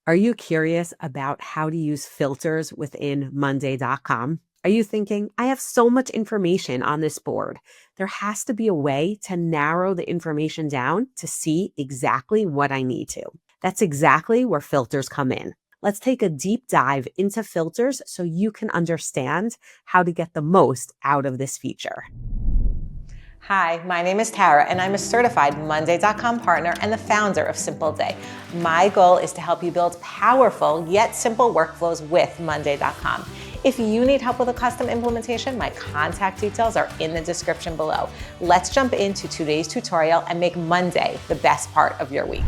Are you curious about how to use filters within Monday.com? Are you thinking, I have so much information on this board. There has to be a way to narrow the information down to see exactly what I need to. That's exactly where filters come in. Let's take a deep dive into filters so you can understand how to get the most out of this feature. Hi, my name is Tara, and I'm a certified Monday.com partner and the founder of Simpleday. My goal is to help you build powerful yet simple workflows with Monday.com. If you need help with a custom implementation, my contact details are in the description below. Let's jump into today's tutorial and make Monday the best part of your week.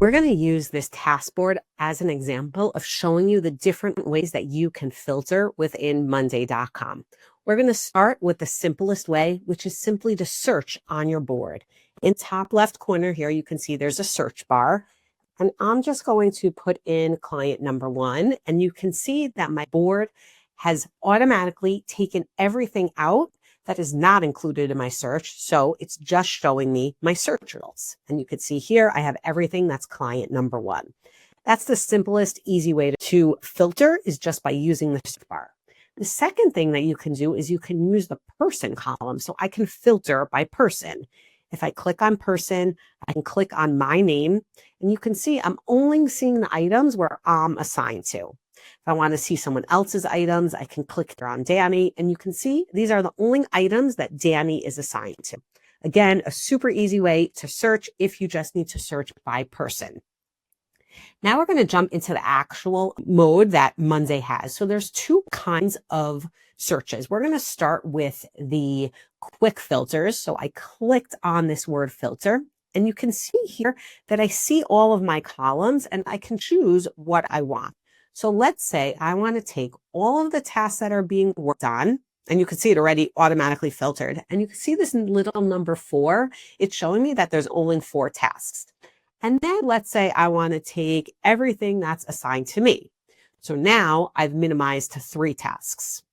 We're going to use this task board as an example of showing you the different ways that you can filter within Monday.com. We're going to start with the simplest way, which is simply to search on your board. In top left corner here, you can see there's a search bar. And I'm just going to put in client number 1. And you can see that my board has automatically taken everything out that is not included in my search. So it's just showing me my search results. And you can see here, I have everything that's client number 1. That's the simplest, easy way to filter is just by using the search bar. The second thing that you can do is you can use the person column. So I can filter by person. If I click on person, I can click on my name, and you can see I'm only seeing the items where I'm assigned to. If I want to see someone else's items, I can click there on Danny, and you can see these are the only items that Danny is assigned to. Again, a super easy way to search if you just need to search by person. Now we're going to jump into the actual mode that Monday has. So there's two kinds of searches. We're going to start with the quick filters. So I clicked on this word filter, and you can see here that I see all of my columns and I can choose what I want. So let's say I want to take all of the tasks that are being worked on, and you can see it already automatically filtered. And you can see this little number 4. It's showing me that there's only 4 tasks. And then let's say I want to take everything that's assigned to me. So now I've minimized to 3 tasks.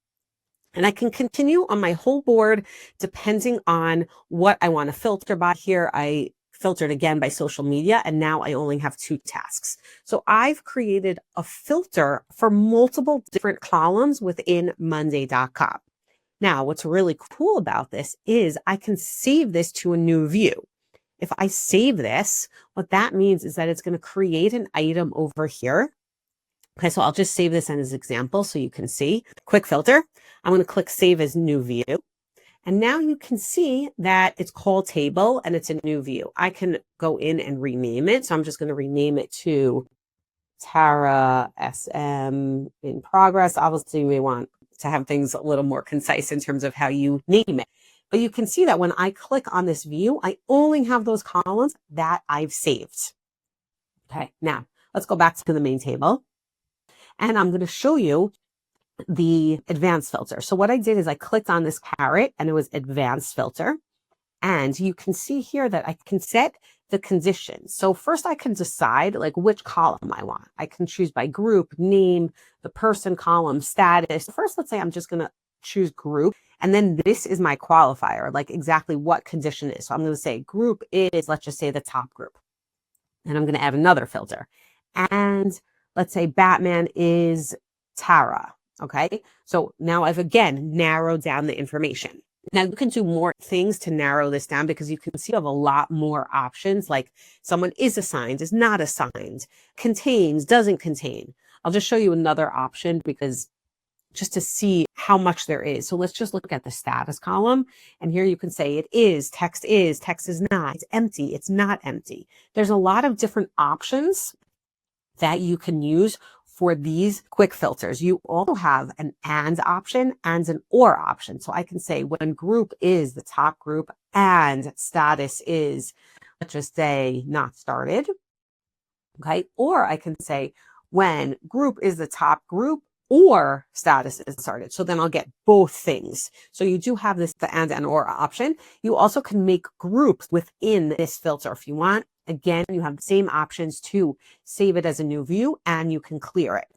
And I can continue on my whole board depending on what I want to filter by. Here I filtered again by social media, and now I only have 2 tasks. So I've created a filter for multiple different columns within Monday.com. Now, what's really cool about this is I can save this to a new view. If I save this, what that means is that it's going to create an item over here. Okay, so I'll just save this as an example so you can see. Quick filter. I'm going to click Save as New View. And now you can see that it's called table and it's a new view. I can go in and rename it. So I'm just going to rename it to Tara SM in progress. Obviously, we want to have things a little more concise in terms of how you name it. But you can see that when I click on this view, I only have those columns that I've saved. Okay, now let's go back to the main table. And I'm going to show you the advanced filter. So what I did is I clicked on this caret and it was advanced filter. And you can see here that I can set the conditions. So first I can decide like which column I want. I can choose by group, name, the person column, status. First, let's say I'm just going to choose group. And then this is my qualifier, like exactly what condition is. So I'm going to say group is, let's just say the top group. And I'm going to add another filter. And let's say Batman is Tara. Okay, so now I've again narrowed down the information. Now you can do more things to narrow this down because you can see you have a lot more options, like someone is assigned, is not assigned, contains, doesn't contain. I'll just show you another option because just to see how much there is. So let's just look at the status column. And here you can say it is, text is not, it's empty, it's not empty. There's a lot of different options that you can use for these quick filters. You also have an and option and an or option. So I can say when group is the top group and status is, let's just say, not started. Okay. Or I can say when group is the top group or status is started. So then I'll get both things. So you do have this, the and or option. You also can make groups within this filter if you want. Again, you have the same options to save it as a new view and you can clear it.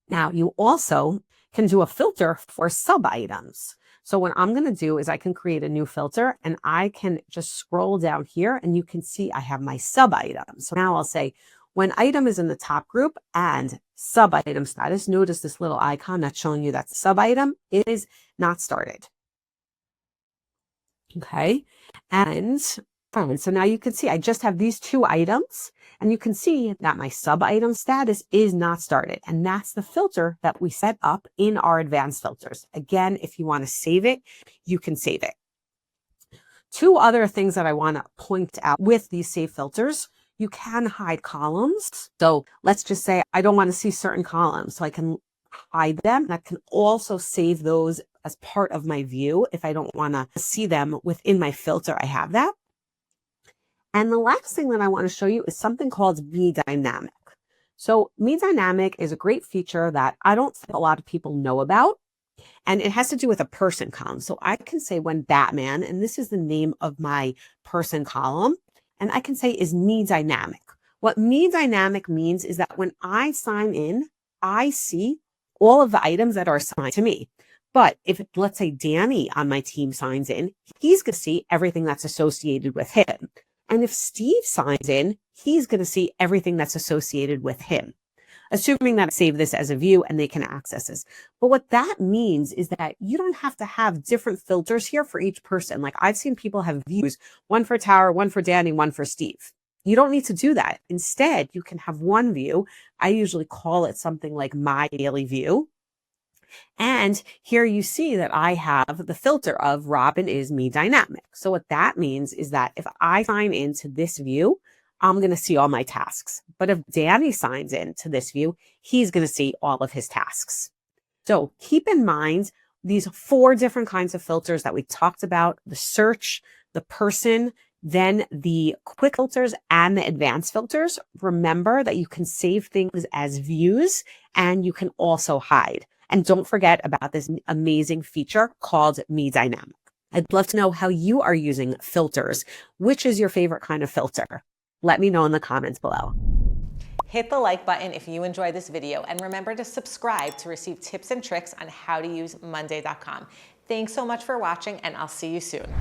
Now, you also can do a filter for sub items. So what I'm going to do is I can create a new filter and I can just scroll down here and you can see I have my sub item. So now I'll say when item is in the top group and sub item status, notice this little icon that's showing you that sub item is not started. Okay. And so now you can see I just have these two items and you can see that my sub item status is not started. And that's the filter that we set up in our advanced filters. Again, if you want to save it, you can save it. Two other things that I want to point out with these save filters, you can hide columns. So let's just say I don't want to see certain columns, so I can hide them. And I can also save those as part of my view. If I don't want to see them within my filter, I have that. And the last thing that I want to show you is something called Me Dynamic. So Me Dynamic is a great feature that I don't think a lot of people know about. And it has to do with a person column. So I can say when Batman, and this is the name of my person column, and I can say is Me Dynamic. What Me Dynamic means is that when I sign in, I see all of the items that are assigned to me. But if, let's say, Danny on my team signs in, he's going to see everything that's associated with him. And if Steve signs in, he's going to see everything that's associated with him, assuming that I save this as a view and they can access this. But what that means is that you don't have to have different filters here for each person. Like I've seen people have views, one for Tara, one for Danny, one for Steve. You don't need to do that. Instead, you can have one view. I usually call it something like my daily view. And here you see that I have the filter of Robin is Me Dynamic. So what that means is that if I sign into this view, I'm going to see all my tasks. But if Danny signs into this view, he's going to see all of his tasks. So keep in mind these 4 different kinds of filters that we talked about: the search, the person, then the quick filters and the advanced filters. Remember that you can save things as views and you can also hide. And don't forget about this amazing feature called Me Dynamic. I'd love to know how you are using filters. Which is your favorite kind of filter? Let me know in the comments below. Hit the like button if you enjoyed this video, and remember to subscribe to receive tips and tricks on how to use Monday.com. Thanks so much for watching, and I'll see you soon.